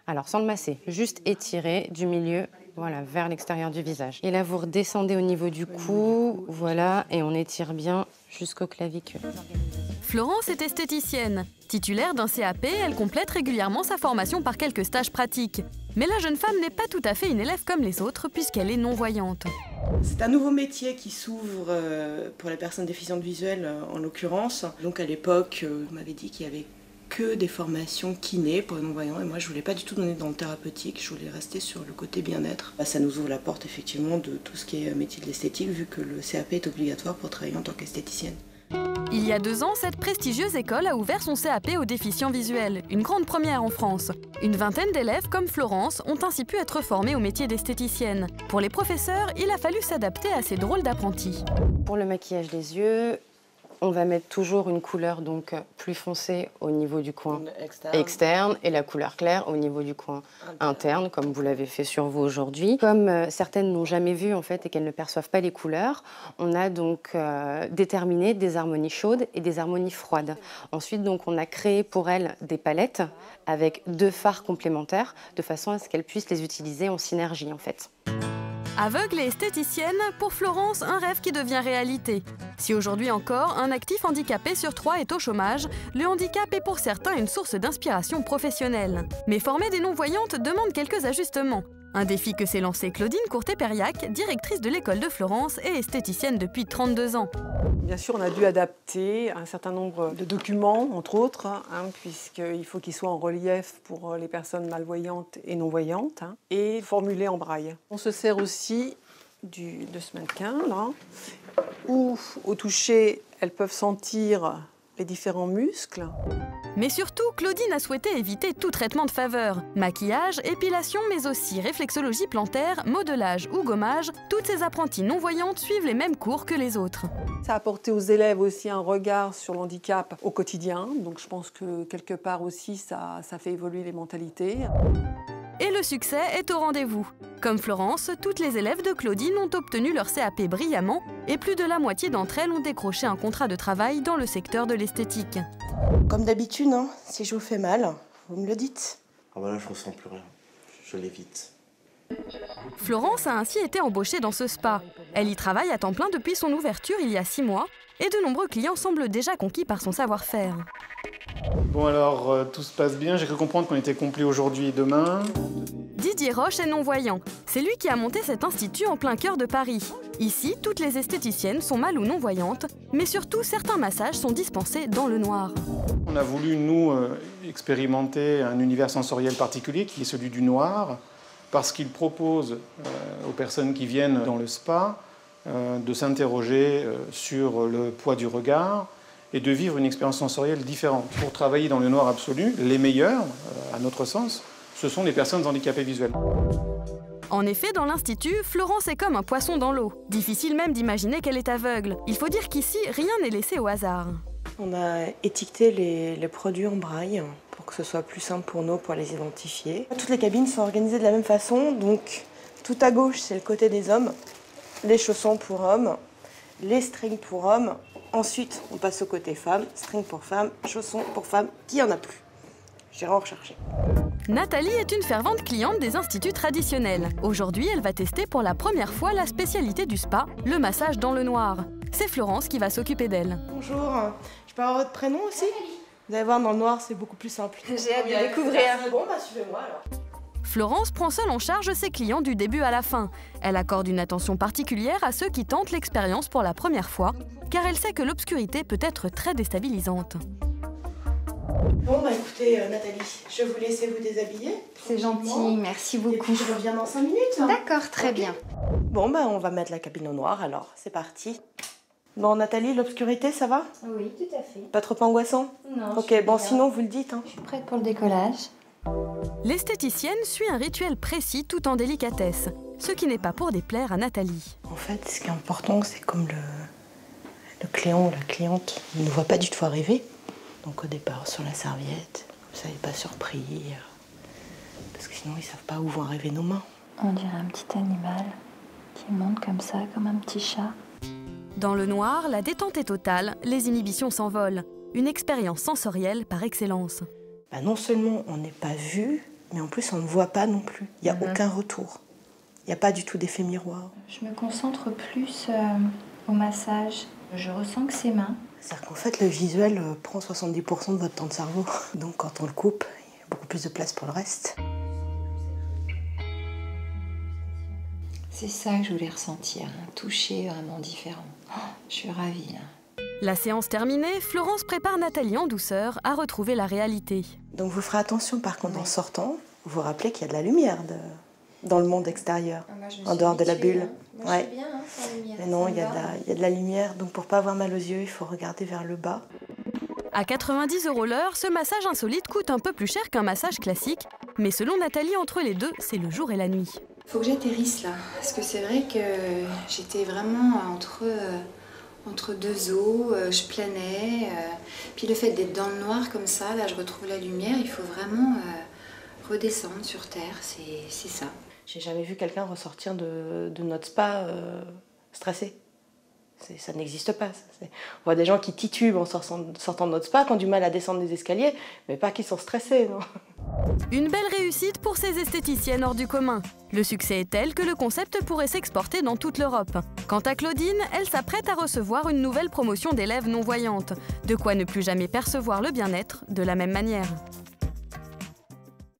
Alors sans le masser, juste étirer du milieu, voilà, vers l'extérieur du visage. Et là, vous redescendez au niveau du cou, voilà, et on étire bien jusqu'aux clavicules. Florence est esthéticienne. Titulaire d'un CAP, elle complète régulièrement sa formation par quelques stages pratiques. Mais la jeune femme n'est pas tout à fait une élève comme les autres, puisqu'elle est non-voyante. C'est un nouveau métier qui s'ouvre pour les personnes déficientes visuelles, en l'occurrence. Donc à l'époque, on m'avait dit qu'il y avait que des formations kiné pour les non-voyants, et moi je voulais pas du tout donner dans le thérapeutique, je voulais rester sur le côté bien-être. Ça nous ouvre la porte effectivement de tout ce qui est métier de l'esthétique, vu que le CAP est obligatoire pour travailler en tant qu'esthéticienne. Il y a 2 ans, cette prestigieuse école a ouvert son CAP aux déficients visuels, une grande première en France. Une vingtaine d'élèves comme Florence ont ainsi pu être formés au métier d'esthéticienne. Pour les professeurs, il a fallu s'adapter à ces drôles d'apprentis. Pour le maquillage des yeux, on va mettre toujours une couleur donc plus foncée au niveau du coin externe et la couleur claire au niveau du coin interne, comme vous l'avez fait sur vous aujourd'hui. Comme certaines n'ont jamais vu en fait et qu'elles ne perçoivent pas les couleurs, on a donc déterminé des harmonies chaudes et des harmonies froides. Ensuite, donc, on a créé pour elles des palettes avec 2 fards complémentaires de façon à ce qu'elles puissent les utiliser en synergie en fait. Aveugle et esthéticienne, pour Florence, un rêve qui devient réalité. Si aujourd'hui encore, un actif handicapé sur 3 est au chômage, le handicap est pour certains une source d'inspiration professionnelle. Mais former des non-voyantes demande quelques ajustements. Un défi que s'est lancé Claudine Courtet-Périac, directrice de l'école de Florence et esthéticienne depuis 32 ans. Bien sûr, on a dû adapter un certain nombre de documents, entre autres, puisqu'il faut qu'ils soient en relief pour les personnes malvoyantes et non-voyantes, et formulés en braille. On se sert aussi de ce mannequin, là, où, au toucher, elles peuvent sentir les différents muscles. Mais surtout, Claudine a souhaité éviter tout traitement de faveur. Maquillage, épilation, mais aussi réflexologie plantaire, modelage ou gommage, toutes ces apprenties non-voyantes suivent les mêmes cours que les autres. Ça a apporté aux élèves aussi un regard sur l'handicap au quotidien, donc je pense que quelque part aussi ça fait évoluer les mentalités. Et le succès est au rendez-vous. Comme Florence, toutes les élèves de Claudine ont obtenu leur CAP brillamment et plus de la moitié d'entre elles ont décroché un contrat de travail dans le secteur de l'esthétique. Comme d'habitude, si je vous fais mal, vous me le dites. Ah bah là, je ressens plus rien. Je l'évite. Florence a ainsi été embauchée dans ce spa. Elle y travaille à temps plein depuis son ouverture il y a 6 mois et de nombreux clients semblent déjà conquis par son savoir-faire. Bon alors, tout se passe bien. J'ai cru comprendre qu'on était complet aujourd'hui et demain. Didier Roche est non-voyant. C'est lui qui a monté cet institut en plein cœur de Paris. Ici, toutes les esthéticiennes sont mal ou non-voyantes, mais surtout certains massages sont dispensés dans le noir. On a voulu, nous, expérimenter un univers sensoriel particulier qui est celui du noir, parce qu'il propose aux personnes qui viennent dans le spa de s'interroger sur le poids du regard et de vivre une expérience sensorielle différente. Pour travailler dans le noir absolu, les meilleurs, à notre sens, ce sont les personnes handicapées visuelles. En effet, dans l'Institut, Florence est comme un poisson dans l'eau. Difficile même d'imaginer qu'elle est aveugle. Il faut dire qu'ici, rien n'est laissé au hasard. On a étiqueté les produits en braille pour que ce soit plus simple pour nous pour les identifier. Toutes les cabines sont organisées de la même façon, donc tout à gauche c'est le côté des hommes, les chaussons pour hommes, les strings pour hommes. Ensuite on passe au côté femmes, strings pour femmes, chaussons pour femmes, qui en a plus. J'irai en rechercher. Nathalie est une fervente cliente des instituts traditionnels. Aujourd'hui, elle va tester pour la première fois la spécialité du spa, le massage dans le noir. C'est Florence qui va s'occuper d'elle. Bonjour, je peux avoir votre prénom aussi? Vous allez voir, dans le noir, c'est beaucoup plus simple. J'ai hâte de découvrir. Bon, bah suivez-moi alors. Florence prend seule en charge ses clients du début à la fin. Elle accorde une attention particulière à ceux qui tentent l'expérience pour la première fois, car elle sait que l'obscurité peut être très déstabilisante. Bon, bah écoutez, Nathalie, je vais vous laisser vous déshabiller. C'est gentil, merci beaucoup. Et puis je reviens dans 5 minutes. D'accord, très bien. Bon, bah on va mettre la cabine au noir alors, c'est parti. Bon, Nathalie, l'obscurité, ça va? Oui, tout à fait. Pas trop angoissant? Non. Ok, bon, sinon vous le dites. Je suis prête pour le décollage. L'esthéticienne suit un rituel précis tout en délicatesse, ce qui n'est pas pour déplaire à Nathalie. En fait, ce qui est important, c'est comme le client ou la cliente ne voit pas du tout arriver. Donc au départ, sur la serviette, vous ne soyez pas surpris, parce que sinon ils ne savent pas où vont arriver nos mains. On dirait un petit animal qui monte comme ça, comme un petit chat. Dans le noir, la détente est totale, les inhibitions s'envolent. Une expérience sensorielle par excellence. Bah non seulement on n'est pas vu, mais en plus on ne voit pas non plus. Il n'y a aucun retour. Il n'y a pas du tout d'effet miroir. Je me concentre plus au massage. Je ressens que c'est main. C'est-à-dire qu'en fait, le visuel prend 70% de votre temps de cerveau. Donc quand on le coupe, il y a beaucoup plus de place pour le reste. C'est ça que je voulais ressentir, un toucher vraiment différent. Oh, je suis ravie là. La séance terminée, Florence prépare Nathalie en douceur à retrouver la réalité. Donc vous ferez attention par contre en sortant, vous vous rappelez qu'il y a de la lumière dans le monde extérieur, en dehors de la bulle. Moi, je suis bien, sans lumière. Mais non, il y a de la lumière, donc pour pas avoir mal aux yeux, il faut regarder vers le bas. À 90 € l'heure, ce massage insolite coûte un peu plus cher qu'un massage classique. Mais selon Nathalie, entre les deux, c'est le jour et la nuit. Faut que j'atterrisse là, parce que c'est vrai que j'étais vraiment entre deux eaux, je planais. Puis le fait d'être dans le noir comme ça, là je retrouve la lumière, il faut vraiment redescendre sur terre, c'est ça. J'ai jamais vu quelqu'un ressortir de notre spa stressé. Ça n'existe pas. On voit des gens qui titubent en sortant de notre spa, qui ont du mal à descendre les escaliers, mais pas qui sont stressés, non. Une belle réussite pour ces esthéticiennes hors du commun. Le succès est tel que le concept pourrait s'exporter dans toute l'Europe. Quant à Claudine, elle s'apprête à recevoir une nouvelle promotion d'élèves non-voyantes. De quoi ne plus jamais percevoir le bien-être de la même manière.